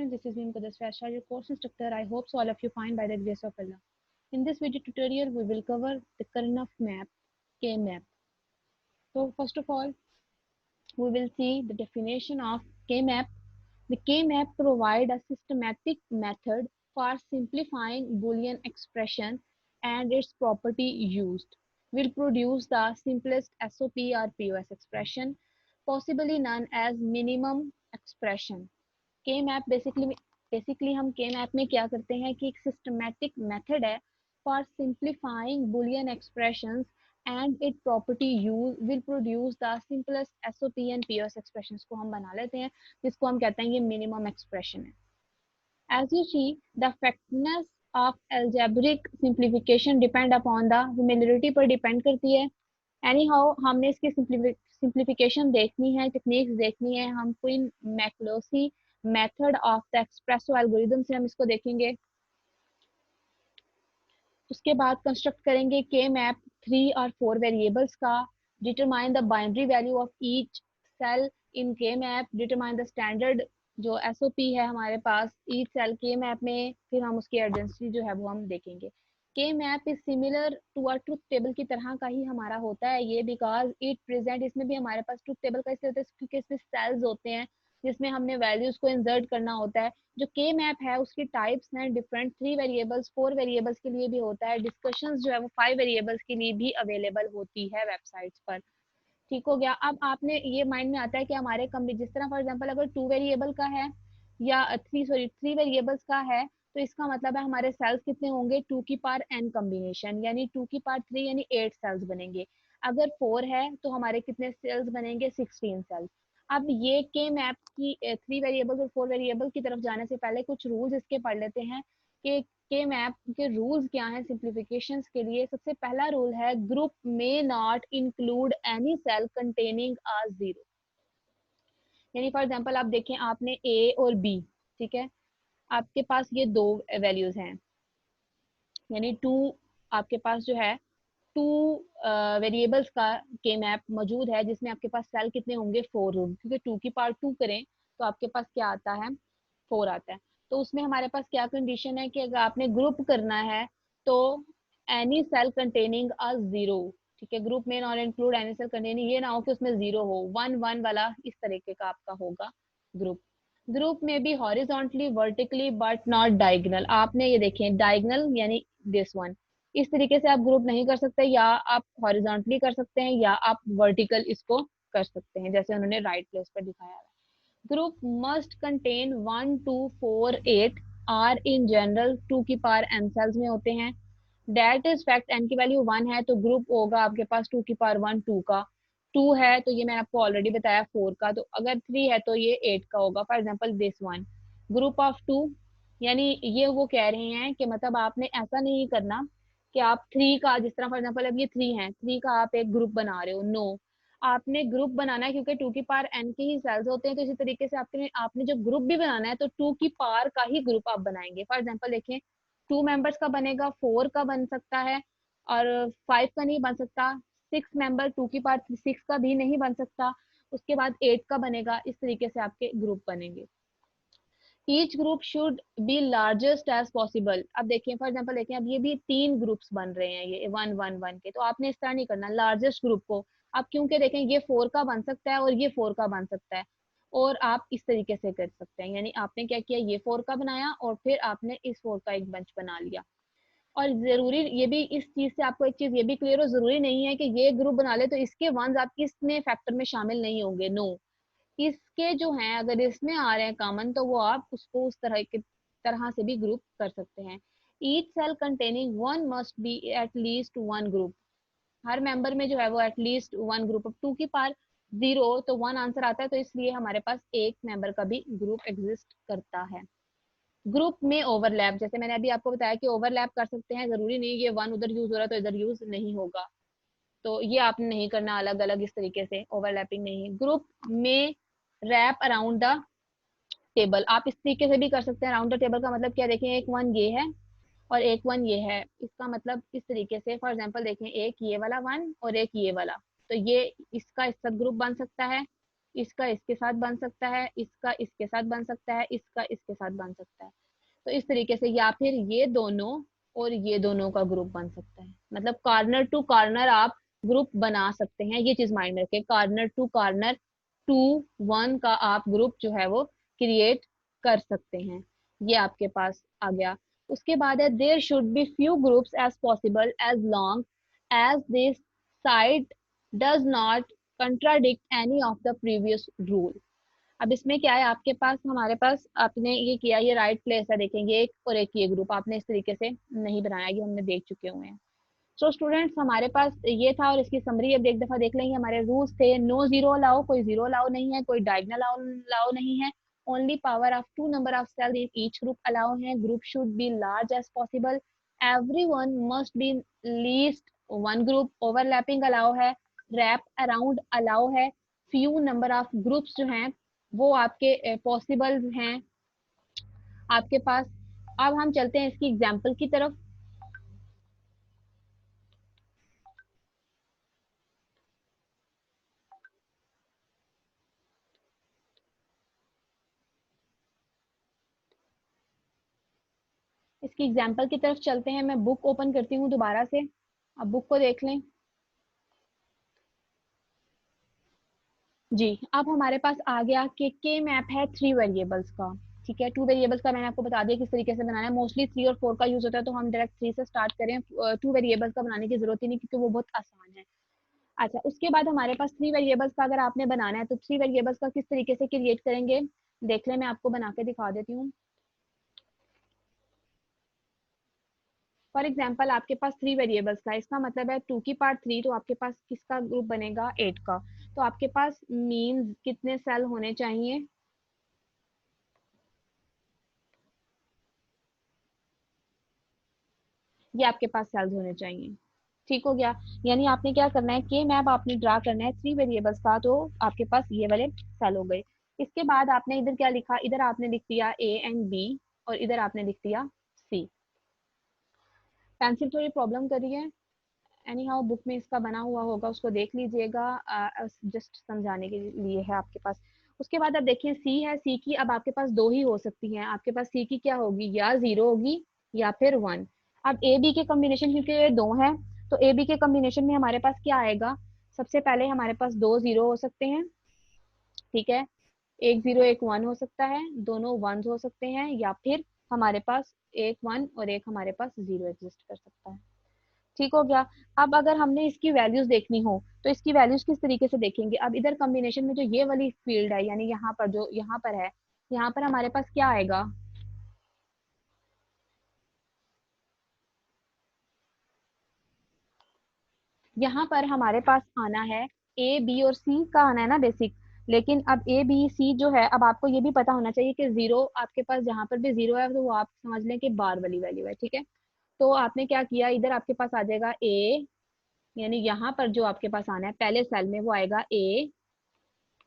students, this is Mim Qadas Faisal, your course instructor. I hope so all of you fine by the grace of Allah. In this video tutorial, we will cover the Karnaugh map, K-map. So first of all, we will see the definition of K-map. The K-map provide a systematic method for simplifying Boolean expression and its property used will produce the simplest SOP or POS expression, possibly known as minimum expression. के map basically हम के map में क्या करते हैं कि एक systematic method है for simplifying Boolean expressions and it property use will produce the simplest SOP and POS expressions को हम बना लेते हैं, जिसको हम कहते हैं ये मिनिमम एक्सप्रेशन है. As you see the effectiveness of algebraic simplification depend upon the similarity पर डिपेंड करती है. एनी हाउ हमने इसकी सिंप्लीफिकेशन देखनी है, टेक्निक्स देखनी है, हम Quine McCluskey method of the espresso algorithm से हम इसको देखेंगे. उसके बाद कंस्ट्रक्ट करेंगे के मैप 3 और 4 वेरिएबल्स का. Determine the binary value of each cell in K map. Determine the standard जो एसओपी है हमारे पास ईच सेल के मैप में. फिर हम उसकी एडेंसिटी जो है वो हम देखेंगे. K map is similar to a truth table की तरह का ही हमारा होता है ये, बिकॉज इट प्रेजेंट, इसमें भी हमारे पास ट्रुथ टेबल का इसलिए होता है क्योंकि इसमें सेल्स होते हैं जिसमें हमने वैल्यूज को इंसर्ट करना होता है. जो के मैप है उसकी टाइप्स हैं डिफरेंट, 3 वेरिएबल्स 4 वेरिएबल्स के लिए भी होता है. डिस्कशंस जो है वो 5 वेरिएबल्स के लिए भी अवेलेबल होती है वेबसाइट्स पर. ठीक हो गया. अब आपने ये माइंड में आता है कि हमारे जिस तरह फॉर एग्जांपल अगर 2 वेरिएबल का है या 3 वेरिएबल्स का है तो इसका मतलब है हमारे सेल्स कितने होंगे 2 की पावर n कॉम्बिनेशन, यानी 2 की पावर 3 यानी 8 सेल्स बनेंगे. अगर 4 है तो हमारे कितने सेल्स बनेंगे 16 सेल्स. अब ये के मैप की 3 वेरिएबल और 4 वेरिएबल की तरफ जाने से पहले कुछ रूल्स इसके पढ़ लेते हैं कि के मैप के रूल्स क्या हैं सिंप्लीफिकेशन के लिए. सबसे पहला रूल है ग्रुप में not include any cell containing a 0. यानी फॉर एग्जांपल आप देखें आपने ए और बी, ठीक है, आपके पास ये 2 वैल्यूज हैं, यानी 2 आपके पास जो है 2 वेरिएबल्स का के मैप मौजूद है जिसमें आपके पास सेल कितने होंगे 4 होंगे, क्योंकि 2 की पावर 2 करें तो आपके पास क्या आता है 4 आता है. तो उसमें हमारे पास क्या कंडीशन है कि अगर आपने ग्रुप करना है तो एनी सेल कंटेनिंग अ 0, ठीक है, ग्रुप में not include any cell containing, ये ना हो कि उसमें 0 हो, 1 1 वाला इस तरीके का आपका होगा ग्रुप. ग्रुप में भी horizontally vertically but not diagonal. आपने ये देखें डायगोनल यानी दिस वन, इस तरीके से आप ग्रुप नहीं कर सकते, या आप हॉरिजॉन्टली कर सकते हैं या आप वर्टिकल इसको कर सकते हैं जैसे उन्होंने राइट प्लेस पर दिखाया है. Group must contain 1 2 4 8 or in general 2 की पावर n सेल्स में होते हैं. डेट इज फैक्ट n की वैल्यू 1 है तो ग्रुप होगा आपके पास 2 की पावर 1 2 का. 2 है तो ये मैंने आपको ऑलरेडी बताया 4 का, तो अगर 3 है तो ये 8 का होगा. For example this one group of 2, यानी ये वो कह रहे हैं कि मतलब आपने ऐसा नहीं करना कि आप 3 का, जिस तरह फॉर एग्जांपल अब ये 3 है, 3 का आप एक ग्रुप बना रहे हो, नो, आपने ग्रुप बनाना है क्योंकि 2 की पावर n के ही सेल्स होते हैं, तो इसी तरीके से आपने जो ग्रुप भी बनाना है तो 2 की पावर का ही ग्रुप आप बनाएंगे. फॉर एग्जांपल देखें 2 मेंबर्स का बनेगा, 4 का बन सकता है और 5 का नहीं बन सकता, 6 मेंबर 2 की पावर 6 का भी नहीं बन सकता, उसके बाद 8 का बनेगा. इस तरीके से आपके ग्रुप बनेंगे. Each group should be largest as possible. अब देखिए फॉर एग्जांपल देखें अब ये भी 3 ग्रुप्स बन रहे हैं ये 1 1 1 के, तो आपने इस तरह नहीं करना लार्जेस्ट ग्रुप को आप, क्योंकि देखें ये 4 का बन सकता है और ये 4 का बन सकता है, और आप इस तरीके से कर सकते हैं. यानी आपने क्या किया, ये 4 का बनाया और फिर आपने इस 4 का एक बंच बना लिया. और जरूरी ये भी, इस चीज से आपको एक चीज ये भी क्लियर हो, जरूरी नहीं है कि ये ग्रुप बना ले तो इसके वंस आप इसमें फैक्टर में शामिल नहीं होंगे, नो. इसके जो हैं अगर इसमें आ रहे हैं कॉमन तो वो आप उसको उस तरह से भी ग्रुप कर सकते हैं. Each cell containing one must be at least one group. हर मेंबर में जो है वो एटलीस्ट 1 ग्रुप. अब 2 की पावर 0 तो 1 आंसर आता है, तो इसलिए हमारे पास एक मेंबर का भी ग्रुप एग्जिस्ट करता है. ग्रुप में ओवरलैप, जैसे मैंने अभी आपको बताया कि ओवरलैप कर सकते हैं, जरूरी नहीं ये 1 उधर यूज हो रहा है तो इधर यूज नहीं होगा, तो ये आपने नहीं करना अलग अलग इस तरीके से, ओवरलैपिंग नहीं. ग्रुप में रैप अराउंड द टेबल, आप इस तरीके से भी कर सकते हैं. अराउंड द टेबल का मतलब क्या, देखें एक 1 ये है और एक 1 ये है, इसका मतलब इस तरीके से फॉर एग्जांपल देखें एक ये वाला 1 और एक ये वाला, तो ये इसका सब ग्रुप बन सकता है. इसका इसके साथ बन सकता है, इसका इसके साथ बन सकता है, इसका इसके साथ बन सकता है। तो इस तरीके से, या फिर ये दोनों और ये दोनों का ग्रुप बन सकता है। मतलब कॉर्नर टू कॉर्नर आप ग्रुप बना सकते हैं, ये चीज माइंड में रखें। कॉर्नर टू कॉर्नर 2 1 का आप ग्रुप जो है वो क्रिएट कर सकते हैं। ये आपके पास आ गया। उसके बाद है there should be few groups as possible as long as this site does not contradict any of the previous rule. अब इसमें क्या है, आपके पास, हमारे पास आपने ये किया, ये राइट प्लेस है, देखेंगे एक और एक ये ग्रुप आपने इस तरीके से नहीं बनाया, ये हमने देख चुके हुए हैं। सो स्टूडेंट्स, हमारे पास ये था और इसकी समरी अब एक दफा देख लेंगे। हमारे रूल्स थे, नो जीरो अलाउ, कोई जीरो अलाउ नहीं है, कोई डायगोनल अलाउ नहीं है, only power of 2 number of cell in each group allow है, group should be large as possible, everyone must be least 1 group, overlapping allow है, wrap around allow है, few number of groups जो हैं वो आपके possible हैं आपके पास। अब हम चलते हैं इसकी एग्जाम्पल की तरफ। इसकी एग्जाम्पल की तरफ चलते हैं। मैं बुक ओपन करती हूँ दोबारा से, अब बुक को देख लें। जी, अब हमारे पास आ गया कि के मैप है 3 वेरिएबल्स का। ठीक है, 2 वेरिएबल्स का मैंने आपको बता दिया किस तरीके से बनाना है। मोस्टली 3 और 4 का यूज होता है, तो हम डायरेक्ट 3 से स्टार्ट करें, 2 वेरिएबल्स का बनाने की जरूरत ही नहीं, क्योंकि वो बहुत आसान है। अच्छा, उसके बाद हमारे पास 3 वेरिएबल्स का अगर आपने बनाना है, तो 3 वेरिएबल्स का किस तरीके से क्रिएट करेंगे, देख लें, मैं आपको बना के दिखा देती हूँ। फॉर एग्जाम्पल, आपके पास 3 वेरिएबल्स का, इसका मतलब है 2 की पावर 3, तो आपके पास किसका ग्रुप बनेगा, 8 का। तो आपके पास मीन्स कितने सेल होने चाहिए, ये आपके पास सेल्स होने चाहिए। ठीक हो गया। यानी आपने क्या करना है, के मैप आपने ड्रा करना है 3 वेरिएबल्स का, तो आपके पास ये वाले सेल हो गए। इसके बाद आपने इधर क्या लिखा, इधर आपने लिख दिया ए एंड बी, और इधर आपने लिख दिया सी। पेंसिल थोड़ी प्रॉब्लम कर रही है, एनी हाउ बुक में इसका बना हुआ होगा, उसको देख लीजिएगा, जस्ट समझाने के लिए है आपके पास। उसके बाद आप देखिए सी है, सी की अब आपके पास दो ही हो सकती हैं। आपके पास सी की क्या होगी, या जीरो होगी या फिर 1। अब ए बी के कॉम्बिनेशन, क्योंकि ये दो है, तो ए बी के कॉम्बिनेशन में हमारे पास क्या आएगा, सबसे पहले हमारे पास दो जीरो हो सकते हैं। ठीक है, एक जीरो एक वन हो सकता है, दोनों वन हो सकते हैं, या फिर हमारे पास एक वन और एक हमारे पास जीरो एग्जिस्ट कर सकता है। ठीक हो गया। अब अगर हमने इसकी वैल्यूज देखनी हो, तो इसकी वैल्यूज किस तरीके से देखेंगे। अब इधर कॉम्बिनेशन में जो ये वाली फील्ड है, यानी यहाँ पर, जो यहाँ पर है, यहाँ पर हमारे पास क्या आएगा, यहाँ पर हमारे पास आना है ए बी और सी का आना है ना बेसिक। लेकिन अब ए बी सी जो है, अब आपको ये भी पता होना चाहिए कि जीरो आपके पास जहाँ पर भी जीरो है, तो वो आप समझ लें कि बार वाली वैल्यू है। ठीक है, तो आपने क्या किया, इधर आपके पास आ जाएगा ए, यानी यहाँ पर जो आपके पास आना है पहले सेल में, वो आएगा ए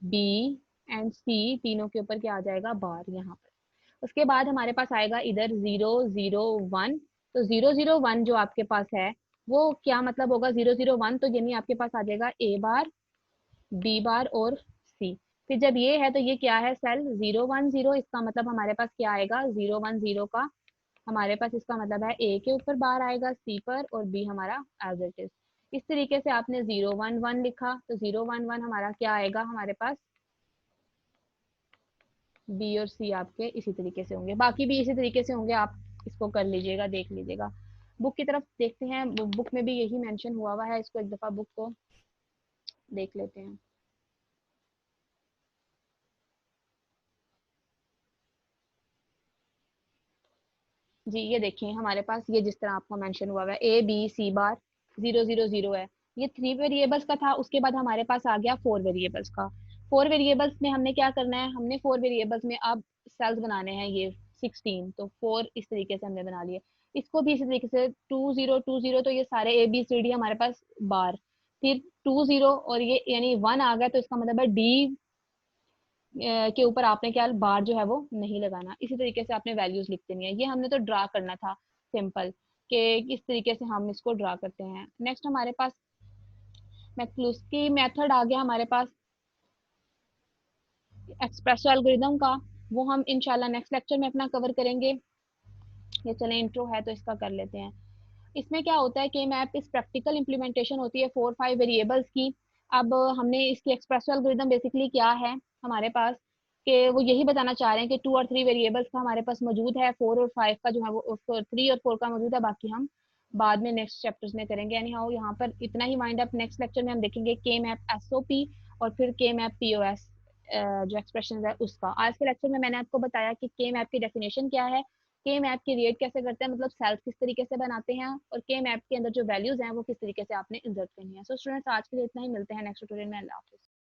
बी एंड सी, तीनों के ऊपर क्या आ जाएगा, बार यहाँ पर। उसके बाद हमारे पास आएगा इधर 0 0 1। तो 0 0 1 जो आपके पास है, वो क्या मतलब होगा, 0 0 1, तो यानी आपके पास आ जाएगा ए बार, बी बार और सी। फिर जब ये है, तो ये क्या है, सेल 0 1 0, इसका मतलब हमारे पास क्या आएगा, 0 1 0 का हमारे पास इसका मतलब है ए के ऊपर बार आएगा, सी पर, और बी हमारा एज इट इज। इस तरीके से आपने 0 1 1 लिखा, तो 0 1 1 हमारा क्या आएगा हमारे पास, बी और सी आपके इसी तरीके से होंगे, बाकी भी इसी तरीके से होंगे। आप इसको कर लीजिएगा, देख लीजिएगा। बुक की तरफ देखते हैं, बुक में भी यही मेंशन हुआ हुआ है, इसको एक दफा बुक को देख लेते हैं। जी, ये देखिए हमारे पास ये जिस तरह आपको मेंशन हुआ हुआ है, ए बी सी बार 0 0 0 है, ये 3 वेरिएबल्स का था। उसके बाद हमारे पास आ गया 4 वेरिएबल्स का। 4 वेरिएबल्स में हमने क्या करना है, हमने 4 वेरिएबल्स में अब सेल्स बनाने हैं, ये 16, तो 4 इस तरीके से हमने बना लिए। इसको भी इसी तरीके से 2 0 2 0, तो ये सारे ए बी सी डी हमारे पास बार, फिर 2 0, और ये यानी 1 आ गया, तो इसका मतलब है डी के ऊपर आपने क्या बार जो है वो नहीं लगाना। इसी तरीके से आपने वैल्यूज लिख देनी है। ये हमने तो ड्रा करना था सिंपल, कि किस तरीके से हम इसको ड्रा करते हैं। नेक्स्ट हमारे पास मैक्लुस्की मेथड आ गया हमारे पास। एक्सप्रेसो एल्गोरिदम का, वो हम इंशाल्लाह नेक्स्ट लेक्चर में अपना कवर करेंगे। ये चले इंट्रो है तो इसका कर लेते हैं। इसमें क्या होता है कि मैप इस प्रैक्टिकल इंप्लीमेंटेशन होती है 4-5 वेरिएबल्स की। अब हमने इसकी एक्सप्रेस एल्गोरिदम बेसिकली क्या है हमारे पास, कि वो यही बताना चाह रहे हैं कि 2 और 3 वेरिएबल्स का हमारे पास मौजूद है, 4 और 5 का जो है वो 3 और 4 का मौजूद है, बाकी हम बाद में नेक्स्ट चैप्टर्स में करेंगे। यानी हाउ यहाँ पर इतना ही वाइंड अप। नेक्स्ट लेक्चर में हम देखेंगे के मैप एसओपी और फिर के मैप पीओएस जो एक्सप्रेशन है उसका। आज के लेक्चर में मैंने आपको बताया कि के मैप की डेफिनेशन क्या है, के मैप की क्रिएट कैसे करते हैं, मतलब सेल्स किस तरीके से बनाते हैं, और के मैप के अंदर जो वैल्यूज हैं वो किस तरीके से आपने इंसर्ट करनी है। सो स्टूडेंट्स आज के लिए इतना ही, मिलते हैं नेक्स्ट ट्यूटोरियल में। अल्लाह हाफिज़।